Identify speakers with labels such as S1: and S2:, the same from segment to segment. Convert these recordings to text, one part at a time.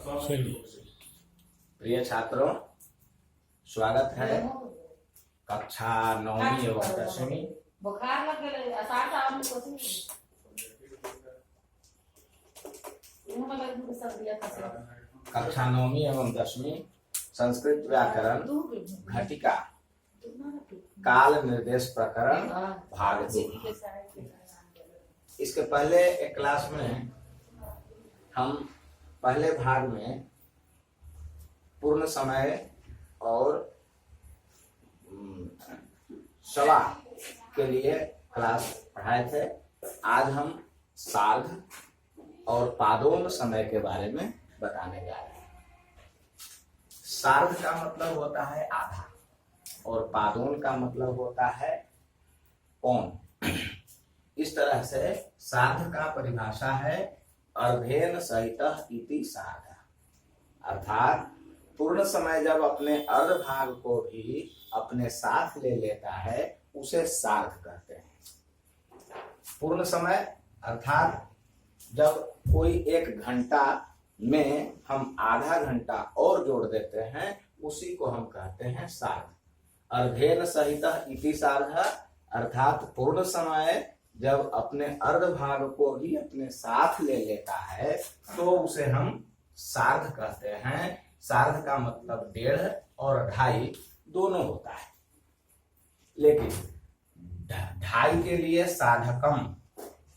S1: प्रिय छात्रों, स्वागत है कक्षा 9वीं एवं 10वीं
S2: बुखार लग गए आषाढ़ सावन में कोचिंग
S1: कक्षा 9वीं एवं 10वीं संस्कृत व्याकरण घटिका काल निर्देश प्रकरण भाग 2। इसके पहले एक क्लास में हम पहले भाग में पूर्ण समय और सवा के लिए क्लास पढ़ाए थे। आज हम सार्ध और पादोन समय के बारे में बताने जा रहे हैं। सार्ध का मतलब होता है आधा और पादोन का मतलब होता है पौन। इस तरह से सार्ध का परिभाषा है अर्धेन सहितः इति सार्ध, अर्थात पूर्ण समय जब अपने अर्ध भाग को भी अपने साथ ले लेता है उसे सार्ध कहते हैं। पूर्ण समय अर्थात जब कोई एक घंटा में हम आधा घंटा और जोड़ देते हैं उसी को हम कहते हैं सार्ध। अर्धेन सहितः इति सार्ध, अर्थात पूर्ण समय जब अपने अर्ध भाग को भी अपने साथ ले लेता है तो उसे हम सार्ध कहते हैं। सार्ध का मतलब 1.5 और 2.5 दोनों होता है, लेकिन 2.5 के लिए साधकम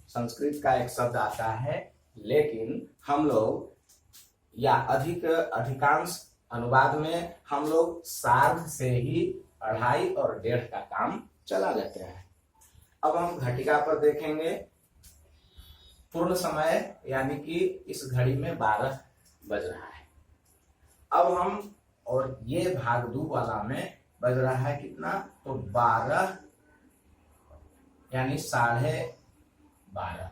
S1: संस्कृत का एक शब्द आता है, लेकिन हम लोग या अधिकांश अनुवाद में हम लोग सार्ध से ही 2.5 और 1.5 का काम चला लेते हैं। अब हम घटिका पर देखेंगे। पूर्ण समय यानी कि इस घड़ी में 12 बज रहा है। अब हम और ये भाग 2 वाला में बज रहा है कितना, तो 12 यानी 12:30,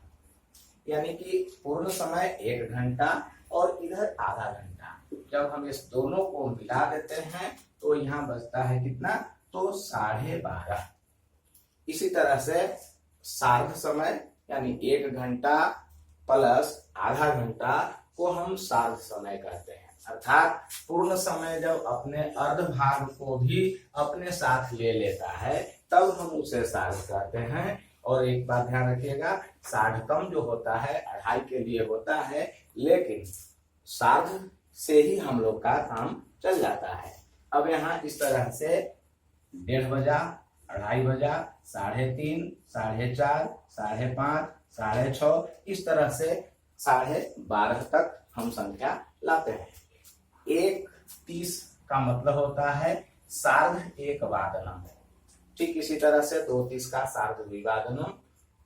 S1: यानी कि पूर्ण समय 1 घंटा और इधर आधा घंटा। जब हम इस दोनों को मिला देते हैं तो यहाँ बचता है कितना, तो 12:30। इसी तरह से सार्ध समय यानी 1 घंटा प्लस आधा घंटा को हम सार्ध समय कहते हैं। अर्थात पूर्ण समय जब अपने अर्ध भाग को भी अपने साथ ले लेता है तब हम उसे सार्ध कहते हैं। और एक बात ध्यान रखिएगा, सार्धकम जो होता है 2.5 के लिए होता है, लेकिन सार्ध से ही हम लोग का काम चल जाता है। अब यहाँ इस तरह से 1:30 बजा, 2:30 बजा, 3:30, 4:30, 5:30, 6:30, इस तरह से 12:30 तक हम संख्या लाते हैं। 1:30 का मतलब होता है सार्ध 1 वादनम। ठीक इसी तरह से 2:30 का सार्ध द्विवादनम,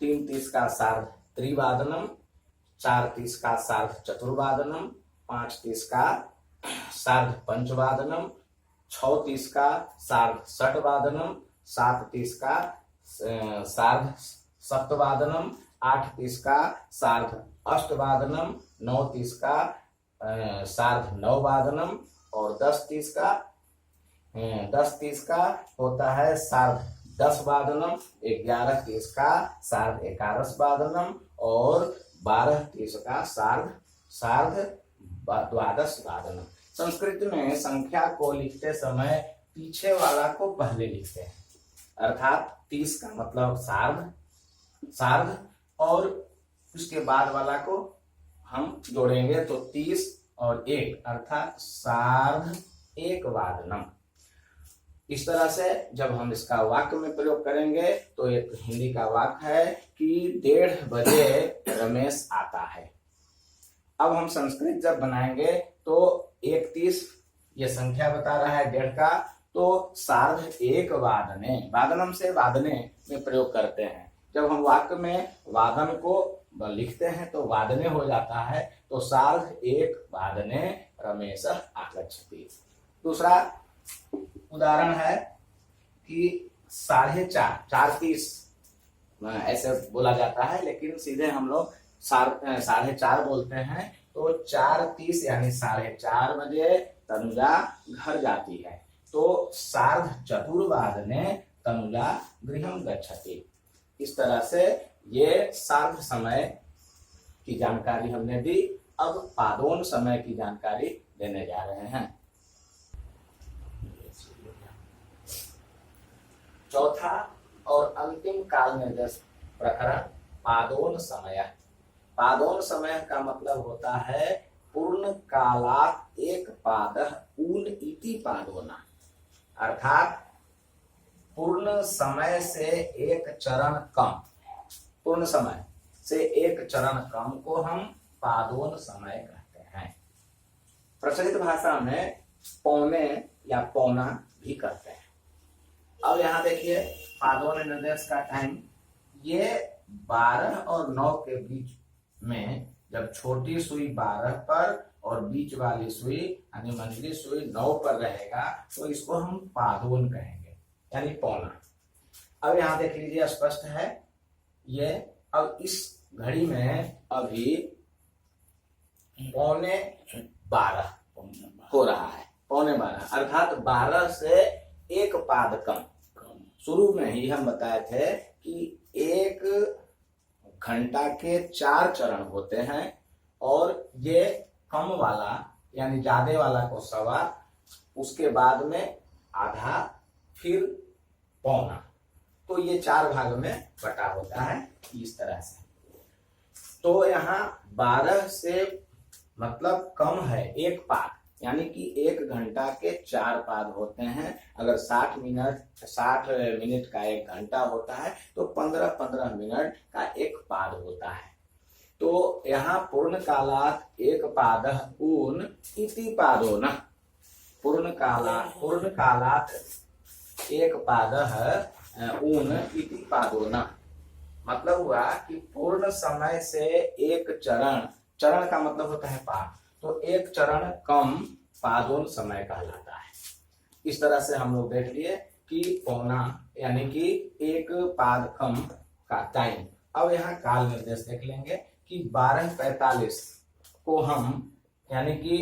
S1: 3:30 का सार्ध त्रिवादनम, 4:30 का सार्ध चतुर्वादनम, 5:30 का सार्ध पंचवादनम, 6:30 का सार्ध षटवादनम, 7:30 का सार्ध सप्तवादनम, 8:30 का सार्ध अष्टवादनम, 9:30 का सार्ध नववादनम और 10:30 का होता है सार्ध 10 वादनम, 11:30 का सार्ध 11 वादनम और 12:30 का सार्ध 12 वादनम। संस्कृत में संख्या को लिखते समय पीछे वाला को पहले लिखते हैं, अर्थात 30 का मतलब सार्ध और उसके बाद वाला को हम जोड़ेंगे तो 30 और 1 अर्थात सार्ध 1 वादनम। इस तरह से जब हम इसका वाक्य में प्रयोग करेंगे तो एक हिंदी का वाक्य है कि 1:30 बजे रमेश आता है। अब हम संस्कृत जब बनाएंगे तो 1:30 ये संख्या बता रहा है 1:30 का, तो सार्ध 1 वादने, वादनम से वादने में प्रयोग करते हैं। जब हम वाक्य में वादन को लिखते हैं तो वादने हो जाता है, तो सार्ध 1 वादने रमेश आगच्छति। दूसरा उदाहरण है कि 4:30 ऐसे बोला जाता है, लेकिन सीधे हम लोग 4:30 बोलते हैं। तो 4:30 यानी 4:30 बजे तनुजा घर जाती है, तो सार्ध चतुर्वादने तनुजा गृहम गच्छति। इस तरह से ये सार्ध समय की जानकारी हमने दी। अब पादोन समय की जानकारी देने जा रहे हैं। चौथा और अंतिम काल निर्देश प्रकरण पादोन समय। पादोन समय का मतलब होता है पूर्ण कालात एक पादः ऊन इति पादोना, अर्थात पूर्ण समय से एक चरण कम, पूर्ण समय से एक चरण कम को हम पादोन समय कहते हैं। प्रचलित भाषा में पौने या पौना भी कहते हैं। अब यहाँ देखिए पादोन निर्देश का टाइम, ये 12 और 9 के बीच में, जब छोटी सुई 12 पर और बीच वाली सुई यानी मंझली सुई 9 पर रहेगा तो इसको हम पादोन कहेंगे, यानी पौना। अब यहाँ देख लीजिए स्पष्ट है ये। अब इस घड़ी में अभी 12:15 हो रहा है, 12:15 अर्थात 12 से एक पाद कम। शुरू में ही हम बताए थे कि 1 घंटा के 4 चरण होते हैं और ये कम वाला यानी ज्यादा वाला को सवा, उसके बाद में आधा, फिर पौना, तो ये 4 भाग में बटा होता है इस तरह से। तो यहाँ 12 से मतलब कम है एक पाद, यानी कि 1 घंटा के 4 पाद होते हैं। अगर 60 मिनट का 1 घंटा होता है तो 15-15 मिनट का एक पाद होता है। तो यहाँ पूर्ण कालात एक पादः ऊन इति पादोना, पूर्ण कालात एक पादः ऊन इति पादोना, मतलब हुआ कि पूर्ण समय से एक चरण, चरण का मतलब होता है पाद, तो एक चरण कम पादोन समय कहलाता है। इस तरह से हम लोग देख लिए कि पौना यानी कि एक पाद कम का टाइम। अब यहाँ काल निर्देश देख लेंगे कि 12:45 को हम यानी कि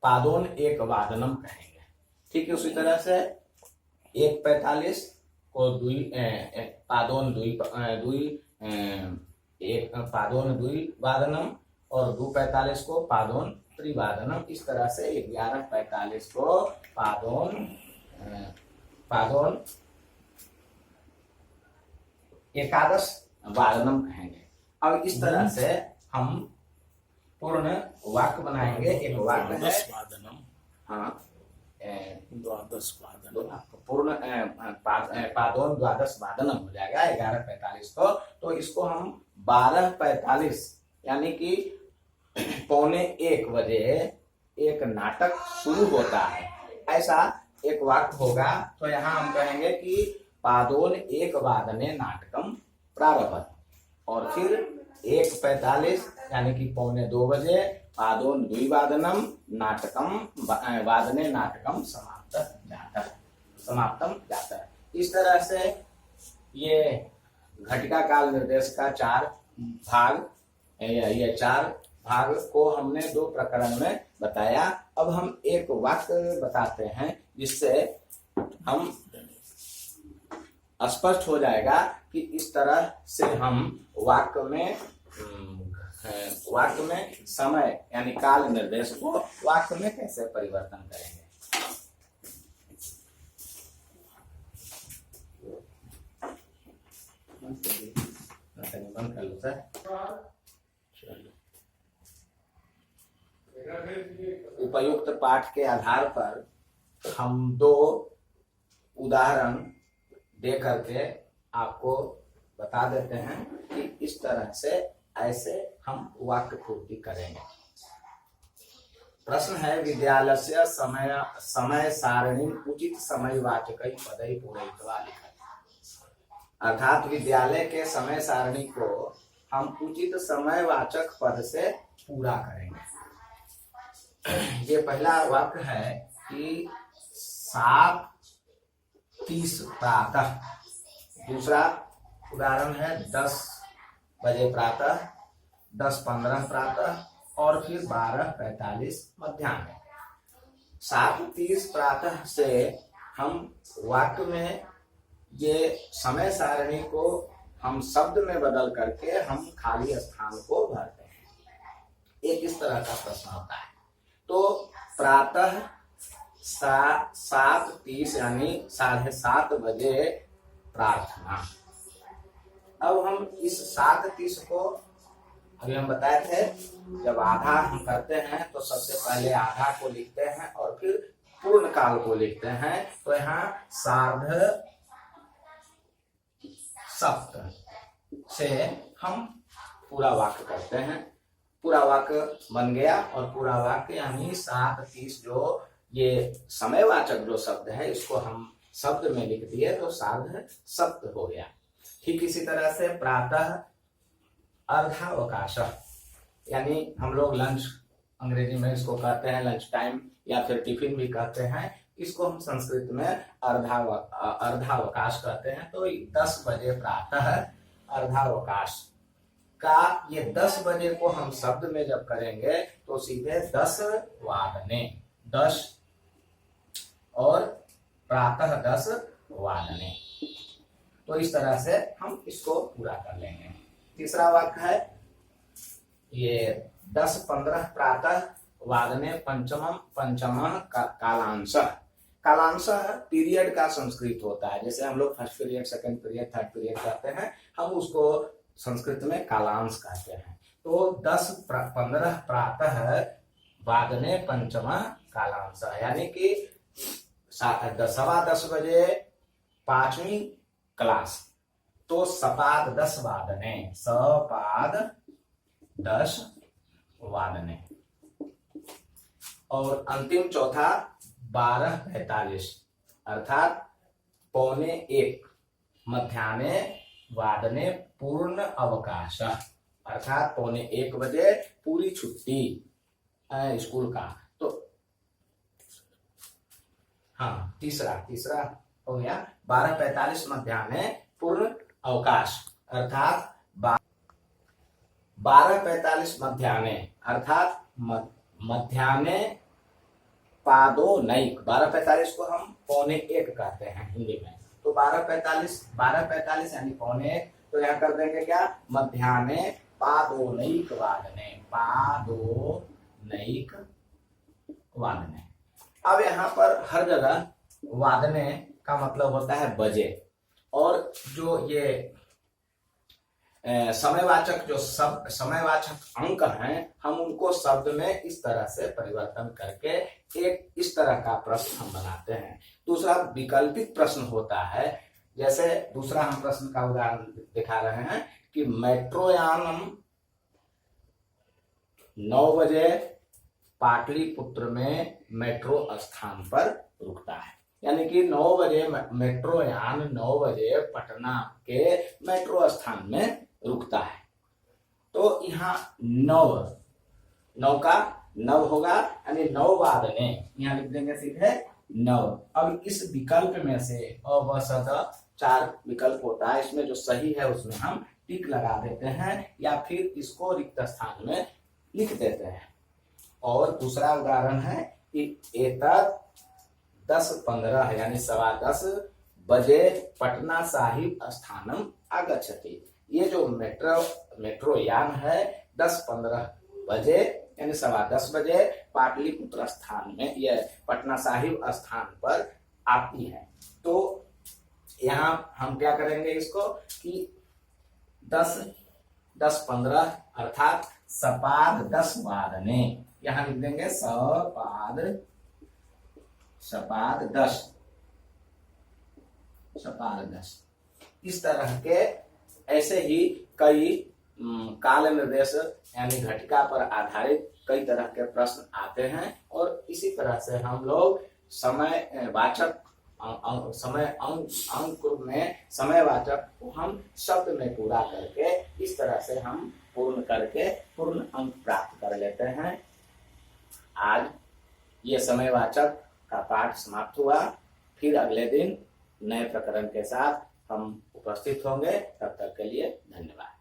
S1: पादोन एक वादनम कहेंगे। ठीक है, उसी तरह से 1:45 को पादोन दुई वादनम और 2:45 को पादोन त्रिवादनम। इस तरह से 11:45 को पादोन एकादश वादनम कहेंगे। अब इस तरह से हम पूर्ण वाक्य बनाएंगे। एक वाक्य है, हाँ, द्वादश वादनम, पूर्ण पादोन द्वादश वादनम हो जाएगा 11:45 को। तो इसको हम 12:45 यानी कि 12:45 बजे एक नाटक शुरू होता है, ऐसा एक वाक्य होगा। तो यहाँ हम कहेंगे कि पादोन 1 वादने नाटकम प्रारभत, और फिर 1:45 यानी कि 1:45 बजे पादोन द्विवादनम नाटकम वादने नाटकम समाप्तम जाता। इस तरह से ये घटिका काल निर्देश का 4 भाग, ये 4 भाग को हमने 2 प्रकरण में बताया। अब हम एक वाक्य बताते हैं जिससे हम स्पष्ट हो जाएगा कि इस तरह से हम वाक्य में समय यानी काल निर्देश को वाक्य में कैसे परिवर्तन करेंगे। बंद कर लो सर। उपयुक्त पाठ के आधार पर हम 2 उदाहरण दे करके आपको बता देते हैं कि इस तरह से ऐसे हम वाक्य पूर्ति करेंगे। प्रश्न है, विद्यालय से समय सारणी उचित समय वाचक पदई पूरयित्वा लिखा, अर्थात विद्यालय के समय सारणी को हम उचित समय वाचक पद से पूरा करेंगे। ये पहला वाक्य है कि 7:30 प्रातः, दूसरा उदाहरण है 10 बजे प्रातः, 10:15 प्रातः और फिर 12:45 मध्याह्न। 7:30 प्रातः से हम वाक्य में ये समय सारणी को हम शब्द में बदल करके हम खाली स्थान को भरते हैं। एक इस तरह का प्रश्न होता है। तो प्रातः 7:30 यानी 7:30 बजे प्रार्थना। अब हम इस 7:30 को अभी हम बताए थे, जब आधा हम करते हैं तो सबसे पहले आधा को लिखते हैं और फिर पूर्ण काल को लिखते हैं। तो यहाँ 7:30 से हम पूरा वाक्य करते हैं। पूरा वाक्य बन गया और पूरा वाक्य यानी 7:30 जो ये समयवाचक जो शब्द है इसको हम शब्द में लिख दिए तो सार्धशब्द हो गया। ठीक इसी तरह से प्रातः अर्धावकाश यानी हम लोग लंच अंग्रेजी में इसको कहते हैं लंच टाइम या फिर टिफिन भी कहते हैं, इसको हम संस्कृत में अर्धावकाश कहते हैं। तो 10 बजे प्रातः अर्धावकाश का ये 10 बजे को हम शब्द में जब करेंगे तो सीधे 10 वादने 10 और प्रातः 10 वादने। तो इस तरह से हम इसको पूरा कर लेंगे। तीसरा वाक्य है ये 10:15 प्रातः वादने पंचमः कालांश। कालांश पीरियड का संस्कृत होता है, जैसे हम लोग first period, second period, third period कहते हैं, हम उसको संस्कृत में कालांश कहते हैं। तो 10:15 प्रातः वादने पंचमः कालांश यानी कि 10:15 बजे 5वीं क्लास। तो सपाद 10 वादने, सपाद 10 वादने। और अंतिम चौथा 12:45 अर्थात 12:45 मध्याह्ने वादने पूर्ण अवकाश अर्थात 12:45 बजे पूरी छुट्टी स्कूल का। तो हाँ, तीसरा हो गया 12:45 मध्याह्ने पूर्ण अवकाश अर्थात 12:45 मध्याह्ने अर्थात मध्याह्ने पादोनैक। 12:45 को हम 12:45 कहते हैं हिंदी में। तो 12:45 यानी 12:45, तो यहाँ कर देंगे क्या, मध्याह्ने पादोनैक वादने, पादोनैक वादने। अब यहाँ पर हर जगह वादने का मतलब होता है बजे, और जो ये समयवाचक जो समयवाचक अंक हैं हम उनको शब्द में इस तरह से परिवर्तन करके एक इस तरह का प्रश्न हम बनाते हैं। दूसरा विकल्पित प्रश्न होता है, जैसे दूसरा हम प्रश्न का उदाहरण दिखा रहे हैं कि मेट्रोयानम 9 बजे पाटलिपुत्र में मेट्रो स्थान पर रुकता है। यानी कि 9 बजे मेट्रो यान 9 बजे पटना के मेट्रो स्थान में रुकता है। तो यहाँ 9 का 9 होगा यानी 9 वादने, यहाँ लिख देंगे सीधे 9। अब इस विकल्प में से अवसद 4 विकल्प होता है, इसमें जो सही है उसमें हम टिक लगा देते हैं या फिर इसको रिक्त स्थान में लिख देते हैं। और दूसरा उदाहरण है कि एतत् 10:15 यानी 10:15 बजे पटना साहिब स्थानम आगच्छति। ये जो मेट्रो यान है 10:15 बजे यानी 10:15 बजे पाटलिपुत्र स्थान में, यह पटना साहिब स्थान पर आती है। तो यहाँ हम क्या करेंगे इसको कि 10:15 अर्थात सपाद 10 वादने, यहाँ लिख देंगे सपाद 10। इस तरह के ऐसे ही कई काल निर्देश यानी घटिका पर आधारित कई तरह के प्रश्न आते हैं, और इसी तरह से हम लोग समयवाचक अंक में समयवाचक को हम शब्द में पूरा करके इस तरह से हम पूर्ण करके पूर्ण अंक प्राप्त कर लेते हैं। आज ये समयवाचक का पाठ समाप्त हुआ। फिर अगले दिन नए प्रकरण के साथ हम उपस्थित होंगे। तब तक के लिए धन्यवाद।